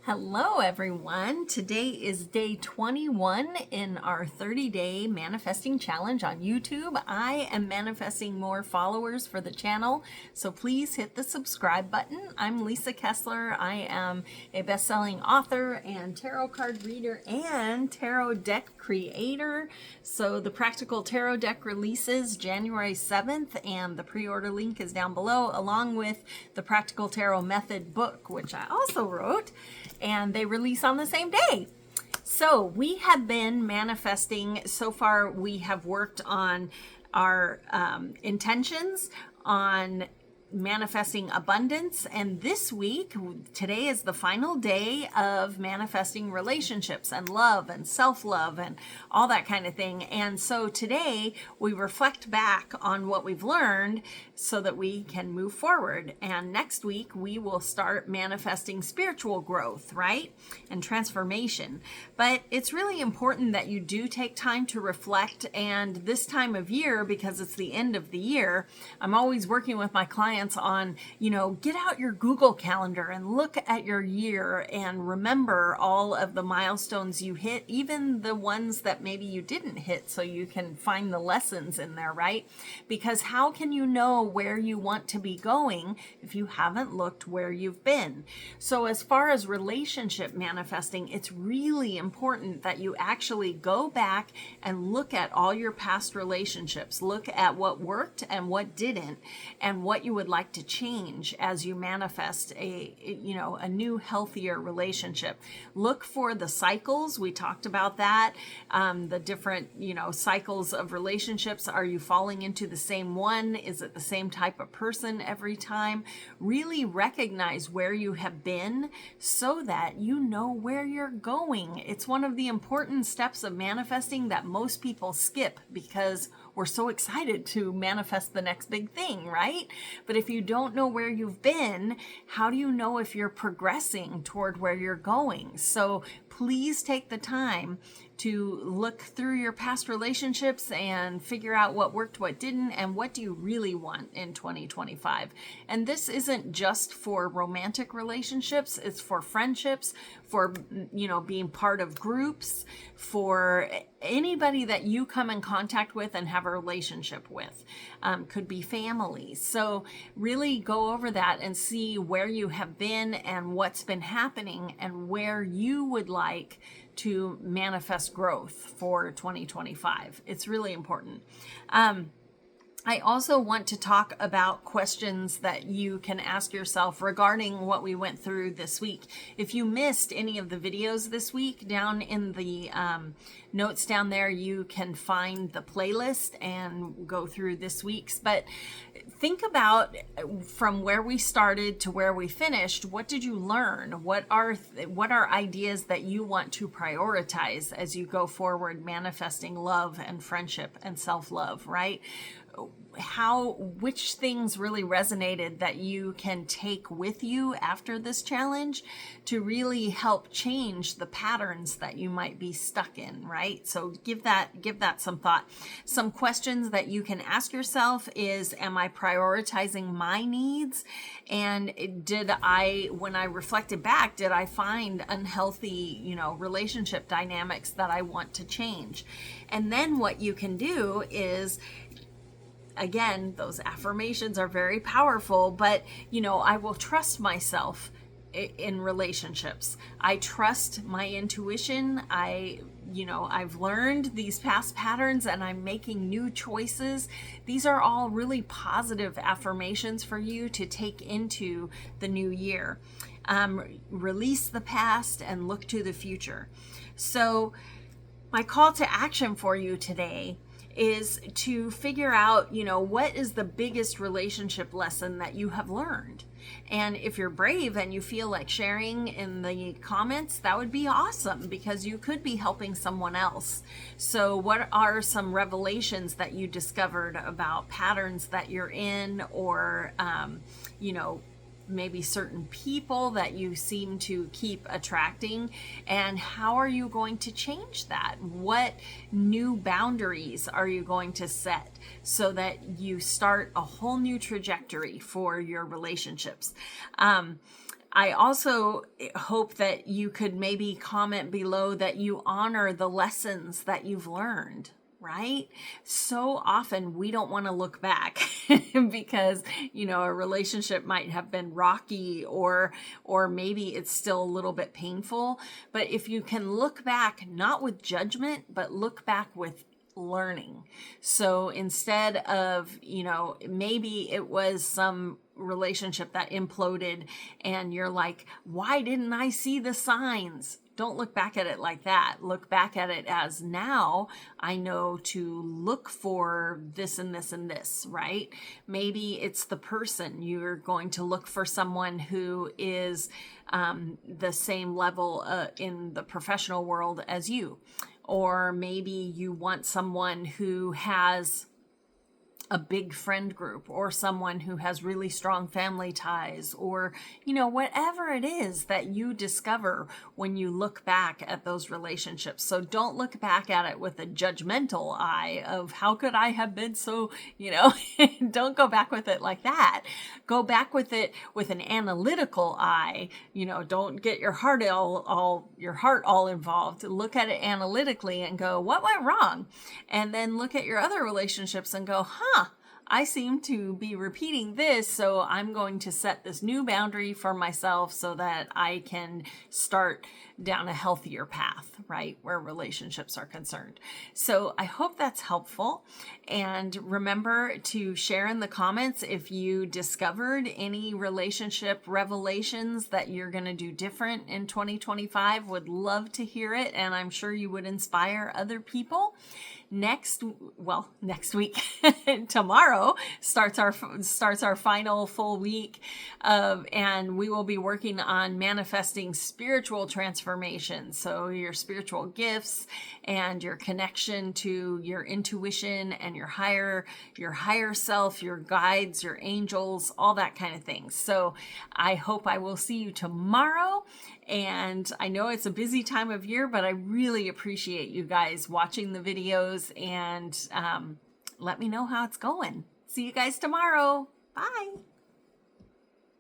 Hello everyone. Today is day 21 in our 30-day manifesting challenge on YouTube. I am manifesting more followers for the channel, so please hit the subscribe button. I'm Lisa Kessler. I am a best-selling author and tarot card reader and tarot deck creator. So the Practical Tarot deck releases January 7th and the pre-order link is down below, along with the Practical Tarot Method book, which I also wrote, and they release on the same day. So we have been manifesting. So far we have worked on our intentions, on manifesting abundance, and this week, today is the final day of manifesting relationships and love and self-love and all that kind of thing. And so today we reflect back on what we've learned so that we can move forward. And next week we will start manifesting spiritual growth, right? And transformation. But it's really important that you do take time to reflect. And this time of year, because it's the end of the year, I'm always working with my clients on, get out your Google Calendar and look at your year and remember all of the milestones you hit, even the ones that maybe you didn't hit, so you can find the lessons in there, right? Because how can you know where you want to be going if you haven't looked where you've been? So as far as relationship manifesting, it's really important that you actually go back and look at all your past relationships, look at what worked and what didn't, and what you would like to change as you manifest a new, healthier relationship. Look for the cycles. We talked about that. The different, cycles of relationships. Are you falling into the same one? Is it the same type of person every time? Really recognize where you have been so that you know where you're going. It's one of the important steps of manifesting that most people skip because we're so excited to manifest the next big thing, right? But if you don't know where you've been, how do you know if you're progressing toward where you're going? So please take the time to look through your past relationships and figure out what worked, what didn't, and what do you really want in 2025. And this isn't just for romantic relationships, it's for friendships, for, being part of groups, for anybody that you come in contact with and have a relationship with. Could be family. So really go over that and see where you have been and what's been happening and where you would like to manifest growth for 2025. It's really important. I also want to talk about questions that you can ask yourself regarding what we went through this week. If you missed any of the videos this week, down in the notes down there, you can find the playlist and go through this week's. But think about from where we started to where we finished. What did you learn? What are ideas that you want to prioritize as you go forward manifesting love and friendship and self-love, right? Which things really resonated that you can take with you after this challenge to really help change the patterns that you might be stuck in, right? So give that some thought. Some questions that you can ask yourself is, am I prioritizing my needs? And when I reflected back, did I find unhealthy, relationship dynamics that I want to change? And then what you can do is, again, those affirmations are very powerful, but, I will trust myself in relationships. I trust my intuition. I've learned these past patterns and I'm making new choices. These are all really positive affirmations for you to take into the new year. Release the past and look to the future. So my call to action for you today is to figure out, what is the biggest relationship lesson that you have learned? And if you're brave and you feel like sharing in the comments, that would be awesome because you could be helping someone else. So what are some revelations that you discovered about patterns that you're in, or, maybe certain people that you seem to keep attracting, and how are you going to change that? What new boundaries are you going to set so that you start a whole new trajectory for your relationships? I also hope that you could maybe comment below that you honor the lessons that you've learned, right? So often we don't want to look back because, a relationship might have been rocky or maybe it's still a little bit painful. But if you can look back, not with judgment, but look back with learning. So instead of, maybe it was some relationship that imploded and you're like, why didn't I see the signs? Don't look back at it like that. Look back at it as, now I know to look for this and this and this, right? Maybe it's the person. You're going to look for someone who is the same level in the professional world as you. Or maybe you want someone who has a big friend group, or someone who has really strong family ties, or, whatever it is that you discover when you look back at those relationships. So don't look back at it with a judgmental eye of how could I have been so, don't go back with it like that. Go back with it with an analytical eye. Don't get your heart all involved. Look at it analytically and go, what went wrong? And then look at your other relationships and go, I seem to be repeating this, so I'm going to set this new boundary for myself so that I can start down a healthier path, right, where relationships are concerned. So I hope that's helpful. And remember to share in the comments if you discovered any relationship revelations that you're going to do different in 2025. Would love to hear it, and I'm sure you would inspire other people. Next week, tomorrow starts our final full week, and we will be working on manifesting spiritual transformation. So your spiritual gifts and your connection to your intuition and your higher self, your guides, your angels, all that kind of thing. So I hope I will see you tomorrow. And I know it's a busy time of year, but I really appreciate you guys watching the videos, and let me know how it's going. See you guys tomorrow. Bye.